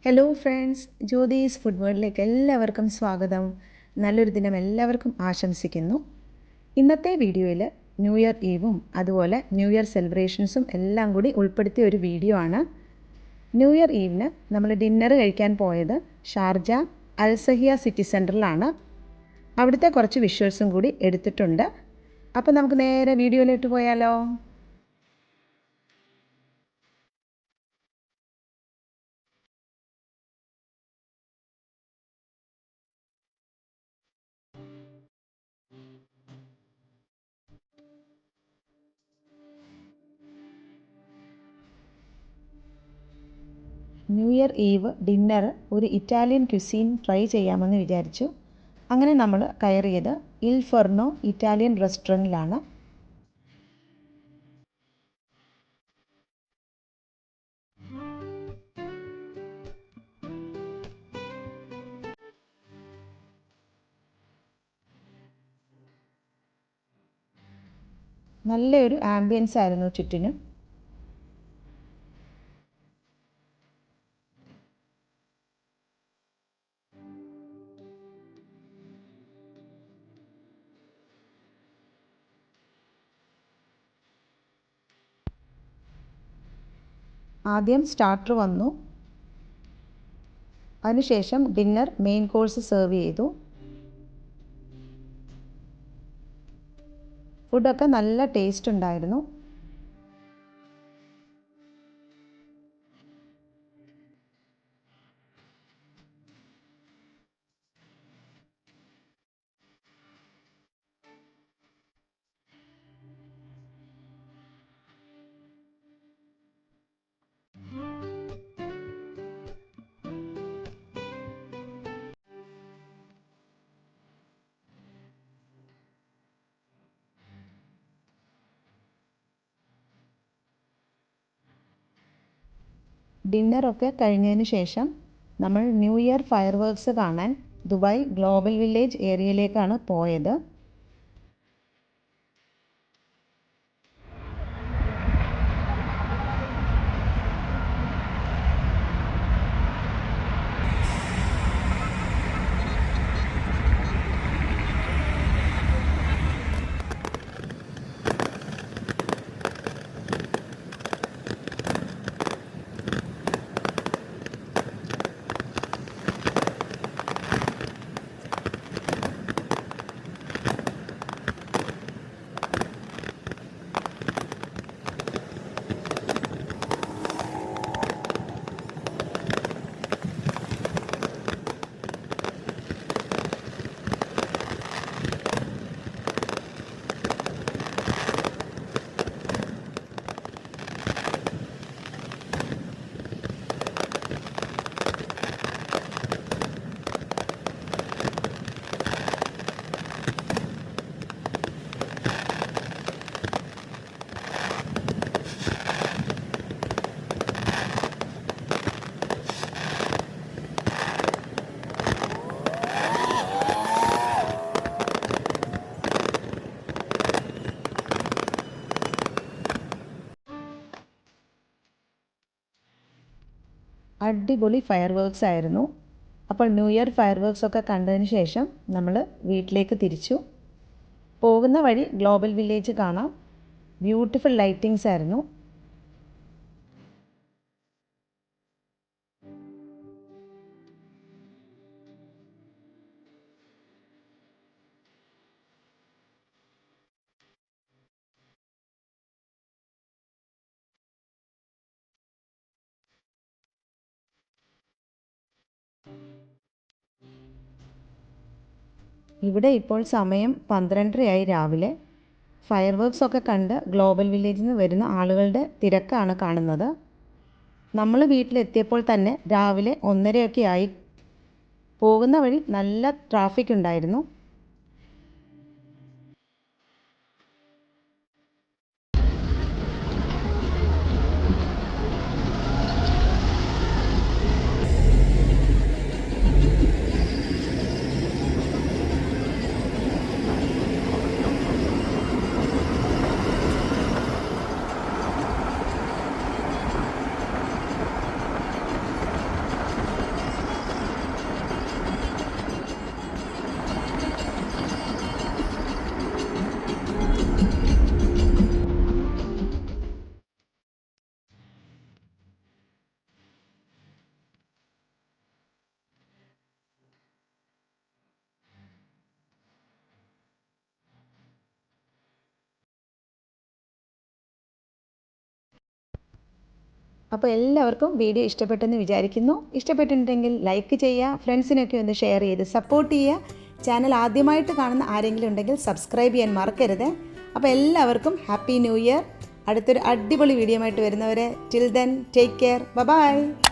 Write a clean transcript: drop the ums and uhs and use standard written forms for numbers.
Hello friends, Jyothis food വേൾഡിലേക്ക് എല്ലാവർക്കും സ്വാഗതം. നല്ലൊരു ദിനം എല്ലാവർക്കും ആശംസിക്കുന്നു. ഇന്നത്തെ വീഡിയോയിൽ ന്യൂ ഇയർ ഈവും അതുപോലെ ന്യൂ ഇയർ സെലിബ്രേഷൻസും എല്ലാം കൂടി ഉൾപ്പെടുത്തിയ ഒരു വീഡിയോ ആണ്. ന്യൂ ഇയർ ഈവിന് നമ്മൾ ഡിന്നർ കഴിക്കാൻ പോയത് ഷാർജ അൽസഹിയ സിറ്റി സെൻറ്ററിലാണ്. അവിടുത്തെ കുറച്ച് വിഷ്വൽസും കൂടി എടുത്തിട്ടുണ്ട്. അപ്പോൾ നമുക്ക് നേരെ വീഡിയോയിലോട്ട് പോയാലോ. ന്യൂ ഇയർ ഈവ് ഡിന്നർ ഒരു ഇറ്റാലിയൻ ക്യുസീൻ ട്രൈ ചെയ്യാമെന്ന് വിചാരിച്ചു. അങ്ങനെ നമ്മൾ കയറിയത് ഇൽ ഫൊർണോ ഇറ്റാലിയൻ റെസ്റ്റോറൻറ്റിലാണ്. നല്ലൊരു ആംബിയൻസ് ആയിരുന്നു ചുറ്റിനും. ആദ്യം സ്റ്റാർട്ടർ വന്നു, അതിനുശേഷം ഡിന്നർ മെയിൻ കോഴ്സ് സെർവ് ചെയ്തു. ഫുഡൊക്കെ നല്ല ടേസ്റ്റ് ഉണ്ടായിരുന്നു. ഡിന്നറൊക്കെ കഴിഞ്ഞതിന് ശേഷം നമ്മൾ ന്യൂ ഇയർ ഫയർ വർക്ക്സ് കാണാൻ ദുബായ് ഗ്ലോബൽ വില്ലേജ് ഏരിയയിലേക്കാണ് പോയത്. അടിപൊളി ഫയർ വർക്ക്സ് ആയിരുന്നു. അപ്പോൾ ന്യൂ ഇയർ ഫയർ വർക്ക്സ് ഒക്കെ കണ്ടതിന് ശേഷം നമ്മൾ വീട്ടിലേക്ക് തിരിച്ചു. പോകുന്ന വഴി ഗ്ലോബൽ വില്ലേജ് കാണാം. ബ്യൂട്ടിഫുൾ ലൈറ്റിങ്സ് ആയിരുന്നു. ഇവിടെ ഇപ്പോൾ സമയം 12:30 രാവിലെ. ഫയർ വർക്ക്സ് ഒക്കെ കണ്ട് ഗ്ലോബൽ വില്ലേജിൽ നിന്ന് വരുന്ന ആളുകളുടെ തിരക്കാണ് കാണുന്നത്. നമ്മൾ വീട്ടിലെത്തിയപ്പോൾ തന്നെ രാവിലെ 1:30 ആയി. പോകുന്ന വഴി നല്ല ട്രാഫിക് ഉണ്ടായിരുന്നു. അപ്പോൾ എല്ലാവർക്കും വീഡിയോ ഇഷ്ടപ്പെട്ടെന്ന് വിചാരിക്കുന്നു. ഇഷ്ടപ്പെട്ടിട്ടുണ്ടെങ്കിൽ ലൈക്ക് ചെയ്യുക, ഫ്രണ്ട്സിനൊക്കെ ഒന്ന് ഷെയർ ചെയ്ത് സപ്പോർട്ട് ചെയ്യുക. ചാനൽ ആദ്യമായിട്ട് കാണുന്ന ആരെങ്കിലും ഉണ്ടെങ്കിൽ സബ്സ്ക്രൈബ് ചെയ്യാൻ മറക്കരുത്. അപ്പോൾ എല്ലാവർക്കും ഹാപ്പി ന്യൂ ഇയർ. അടുത്തൊരു അടിപൊളി വീഡിയോ ആയിട്ട് വരുന്നവരെ till then take care. By.